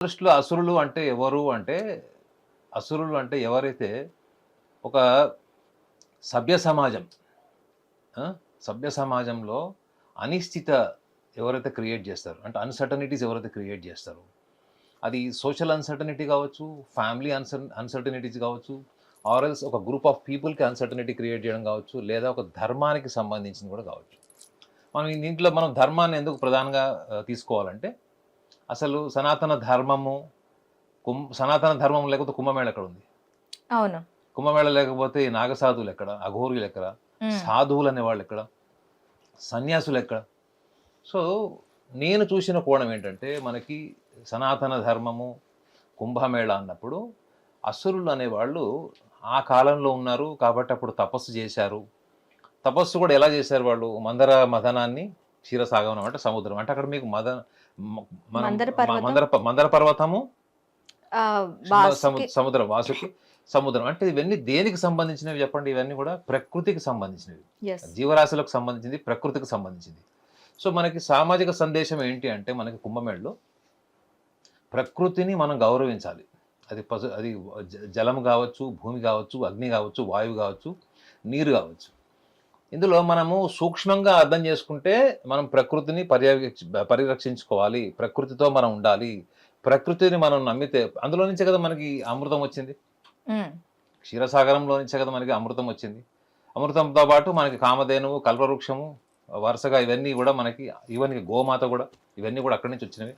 దృష్టిలో అసురులు అంటే ఎవరు అంటే, అసురులు అంటే ఎవరైతే ఒక సభ్య సమాజం ఆ! సభ్య సమాజంలో అనిశ్చిత ఎవరైతే క్రియేట్ చేస్తారో, అంటే అన్‌సర్టనిటీస్ ఎవరైతే క్రియేట్ చేస్తారో, అది సోషల్ అన్‌సర్టనిటీ కావచ్చు, ఫ్యామిలీ అన్‌సర్టనిటీస్ కావచ్చు, ఆర్ ఎల్స్ ఒక గ్రూప్ ఆఫ్ పీపుల్‌కి అన్‌సర్టనిటీ క్రియేట్ చేయడం కావచ్చు, లేదా ఒక ధర్మానికి సంబంధించింది కూడా కావచ్చు. దీంట్లో మనం ధర్మాన్ని ఎందుకు ప్రధానంగా తీసుకోవాలంటే, అసలు సనాతన ధర్మం లేకపోతే కుంభమేళ ఎక్కడుంది? అవును. కుంభమేళ లేకపోతే ఈ నాగసాధువులు ఎక్కడ? అఘోరులు ఎక్కడ? హ్మ్. సాధువులు అనేవాళ్ళు ఎక్కడ? సన్యాసులు ఎక్కడ? సో, నేను చూసిన కోణం ఏంటంటే, మనకి సనాతన ధర్మము, కుంభమేళ అన్నప్పుడు అసురులు అనేవాళ్ళు ఆ కాలంలో ఉన్నారు కాబట్టి అప్పుడు తపస్సు చేశారు. తపస్సు కూడా ఎలా చేశారు వాళ్ళు? మందర మథనాన్ని క్షీరసాగమనం అంటే సముద్రం. అంటే అక్కడ మీకు మ మనం మందర పర్వతం. మందర పర్వతము, వాసుకి. సముద్రం, వాసుకి సముద్రం. అంటే ఇవన్నీ దేనికి సంబంధించినవి చెప్పండి? ఇవన్నీ కూడా ప్రకృతికి సంబంధించినవి. యెస్. జీవరాశులకు సంబంధించింది, ప్రకృతికి సంబంధించింది. సో, మనకి సామాజిక సందేశం ఏంటి అంటే, మనకి కుంభమేళలో ప్రకృతిని మనం గౌరవించాలి. అది జలం కావచ్చు, భూమి కావచ్చు, అగ్ని కావచ్చు, వాయువు కావచ్చు, నీరు కావచ్చు. ఇందులో మనము సూక్ష్మంగా అర్థం చేసుకుంటే మనం ప్రకృతిని పరిరక్షించుకోవాలి. ప్రకృతితో మనం ఉండాలి. ప్రకృతిని మనం నమ్మితే అందులో నుంచే కదా మనకి అమృతం వచ్చింది. హ్మ్. క్షీరసాగరంలో నుంచే కదా మనకి అమృతం వచ్చింది. అమృతంతో పాటు మనకి కామధేనువు, కల్పవృక్షము, వరుసగా ఇవన్నీ కూడా మనకి ఈవెన్ గోమాత కూడా ఇవన్నీ కూడా అక్కడి నుంచి వచ్చినవి.